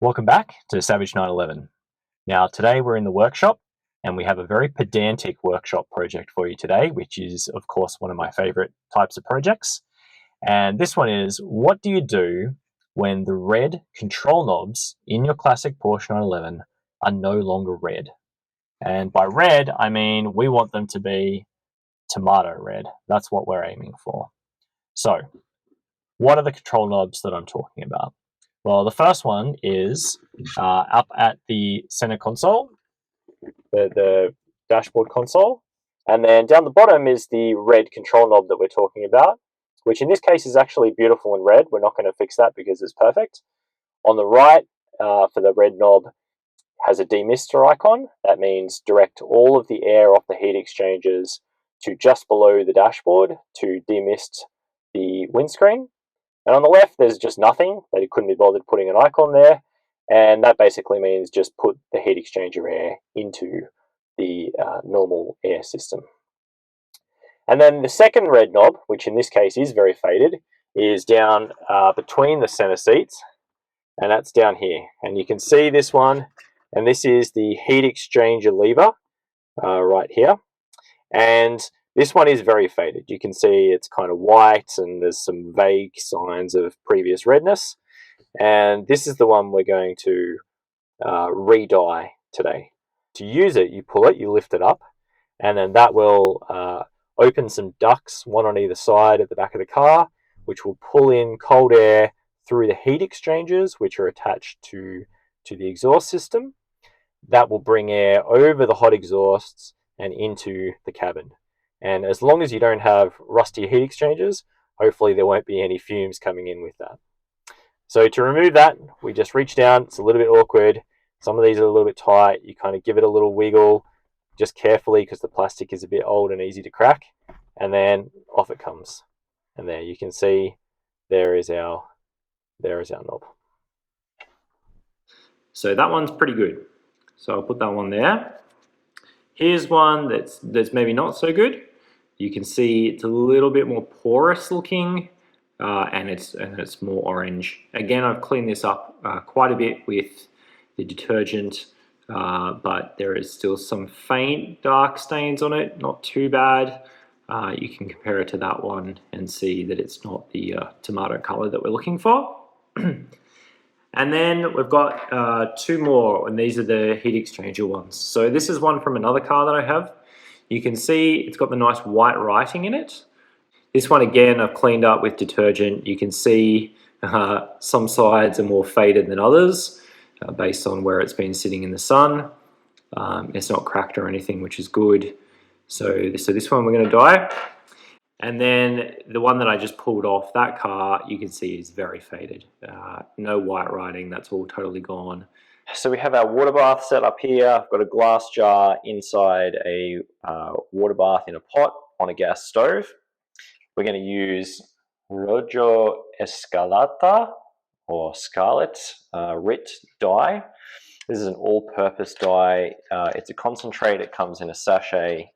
Welcome back to Savage 911. Now today we're in the workshop and we have a very pedantic workshop project for you today, which is of course one of my favorite types of projects. And this one is, what do you do when the red control knobs in your classic Porsche 911 are no longer red? And by red, I mean we want them to be tomato red. That's what we're aiming for. So what are the control knobs that I'm talking about? Well, the first one is up at the center console, the dashboard console. And then down the bottom is the red control knob that we're talking about, which in this case is actually beautiful in red. We're not going to fix that because it's perfect. On the right, for the red knob, has a demister icon. That means direct all of the air off the heat exchangers to just below the dashboard to demist the windscreen. And on the left, there's just nothing. They couldn't be bothered putting an icon there. And that basically means just put the heat exchanger air into the normal air system. And then the second red knob, which in this case is very faded, is down between the center seats. And that's down here. And you can see this one. And this is the heat exchanger lever right here. And this one is very faded. You can see it's kind of white and there's some vague signs of previous redness. And this is the one we're going to re-dye today. To use it, you pull it, you lift it up, and then that will open some ducts, one on either side at the back of the car, which will pull in cold air through the heat exchangers, which are attached to the exhaust system. That will bring air over the hot exhausts and into the cabin. And as long as you don't have rusty heat exchangers, hopefully there won't be any fumes coming in with that. So to remove that, we just reach down. It's a little bit awkward. Some of these are a little bit tight. You kind of give it a little wiggle, just carefully, because the plastic is a bit old and easy to crack. And then off it comes. And there you can see there is our knob. So that one's pretty good. So I'll put that one there. Here's one that's maybe not so good. You can see it's a little bit more porous looking, and it's more orange. Again, I've cleaned this up quite a bit with the detergent, but there is still some faint dark stains on it. Not too bad. You can compare it to that one and see that it's not the tomato color that we're looking for. And then we've got two more, and these are the heat exchanger ones. So this is one from another car that I have. You can see it's got the nice white writing in it. This one, again, I've cleaned up with detergent. You can see some sides are more faded than others based on where it's been sitting in the sun. It's not cracked or anything, which is good. So this one we're going to dye. And then the one that I just pulled off that car, you can see is very faded. No white writing, that's all totally gone. So we have our water bath set up here. I've got a glass jar inside a water bath in a pot on a gas stove. We're going to use Rit Escalata or Scarlet Rit Dye. This is an all-purpose dye. It's a concentrate. It comes in a sachet.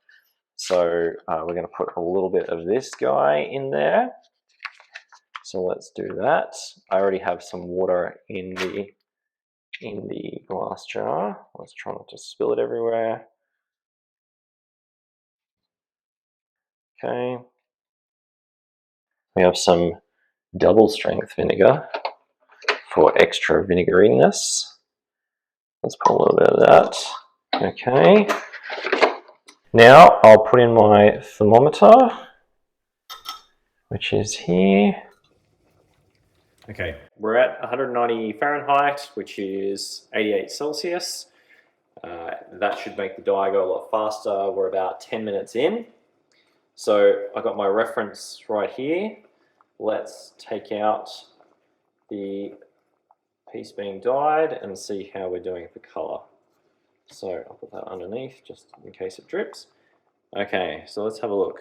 So we're going to put a little bit of this guy in there. So let's do that. I already have some water in the glass jar. Let's try not to spill it everywhere. Okay. We have some double strength vinegar for extra vinegariness. Let's put a little bit of that. Okay. Now I'll put in my thermometer, which is here. Okay, we're at 190 Fahrenheit, which is 88 Celsius. That should make the dye go a lot faster. We're about 10 minutes in. So I got my reference right here. Let's take out the piece being dyed and see how we're doing for color. So I'll put that underneath just in case it drips. Okay, so let's have a look.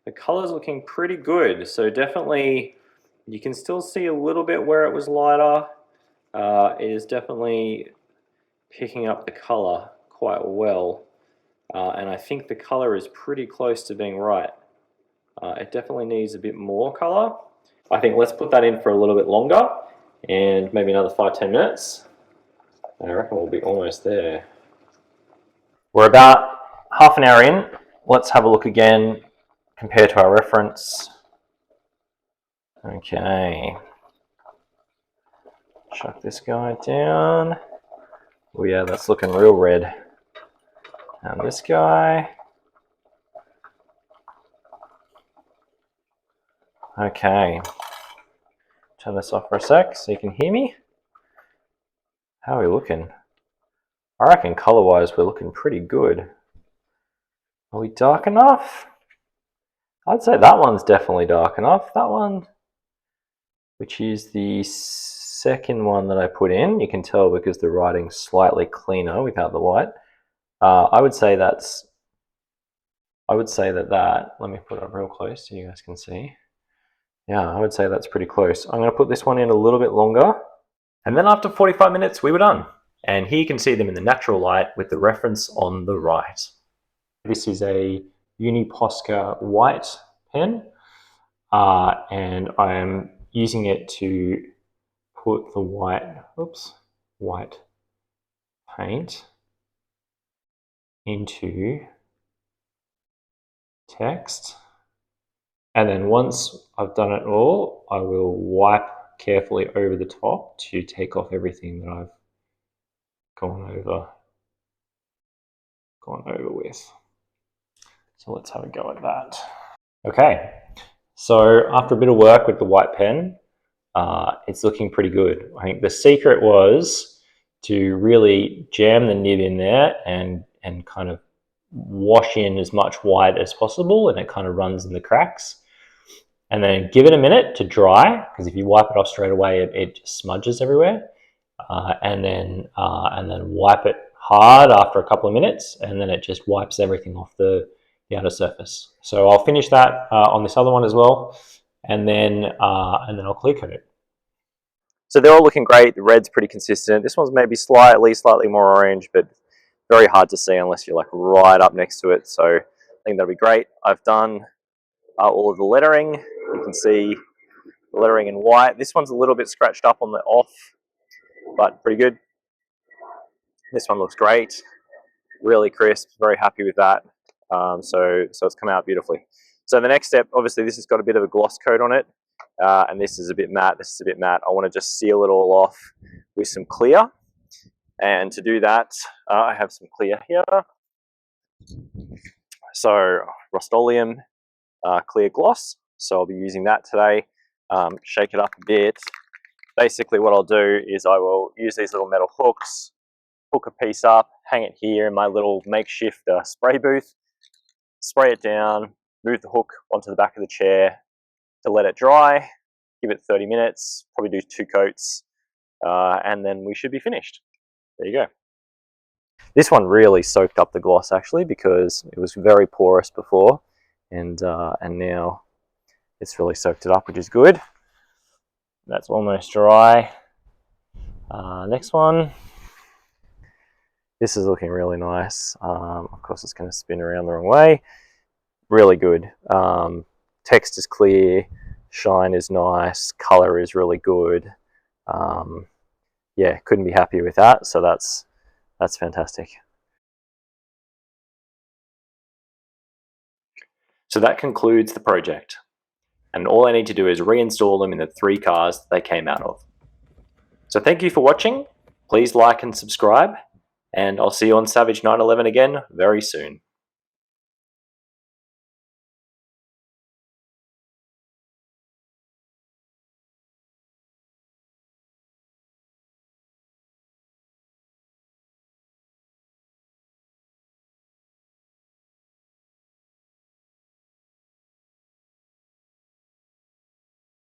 The color's looking pretty good. So definitely, you can still see a little bit where it was lighter. It is definitely picking up the color quite well. And I think the color is pretty close to being right. It definitely needs a bit more color. I think let's put that in for a little bit longer and maybe another 5-10 minutes. I reckon we'll be almost there. We're about half an hour in. Let's have a look again, compare to our reference. Okay. Chuck this guy down. Oh yeah, that's looking real red. And this guy. Okay. Turn this off for a sec so you can hear me. How are we looking? I reckon color-wise we're looking pretty good. Are we dark enough? I'd say that one's definitely dark enough. That one, which is the second one that I put in, you can tell because the writing's slightly cleaner without the white. I would say that, let me put it up real close so you guys can see. Yeah, I would say that's pretty close. I'm going to put this one in a little bit longer. And then after 45 minutes, we were done. And here you can see them in the natural light with the reference on the right. This is a Posca white pen. And I am using it to put the white paint into text. And then once I've done it all, I will wipe carefully over the top to take off everything that I've gone over with. So let's have a go at that. Okay, so after a bit of work with the white pen, it's looking pretty good. I think the secret was to really jam the nib in there and kind of wash in as much white as possible, and it kind of runs in the cracks. And then give it a minute to dry, because if you wipe it off straight away, it just smudges everywhere. And then wipe it hard after a couple of minutes, and then it just wipes everything off the outer surface. So I'll finish that on this other one as well, and then I'll clear coat it. So they're all looking great. The red's pretty consistent. This one's maybe slightly more orange, but very hard to see unless you're like right up next to it. So I think that'll be great. I've done all of the lettering. You can see the lettering in white. This one's a little bit scratched up on the off, but pretty good. This one looks great, really crisp, very happy with that. So it's come out beautifully. So the next step, obviously this has got a bit of a gloss coat on it, and this is a bit matte, I want to just seal it all off with some clear. And to do that, I have some clear here. So Rust-Oleum clear gloss. So I'll be using that today. Shake it up a bit. Basically what I'll do is I will use these little metal hooks, hook a piece up, hang it here in my little makeshift spray booth, spray it down, move the hook onto the back of the chair to let it dry, give it 30 minutes, probably do 2 coats, and then we should be finished. There you go. This one really soaked up the gloss actually, because it was very porous before, and now it's really soaked it up, which is good. That's almost dry. Next one. This is looking really nice. Of course, it's going to spin around the wrong way. Really good. Text is clear, shine is nice, color is really good. Yeah, couldn't be happier with that. So that's fantastic. So that concludes the project. And all I need to do is reinstall them in the 3 cars that they came out of. So thank you for watching. Please like and subscribe, and I'll see you on Savage 911 again very soon.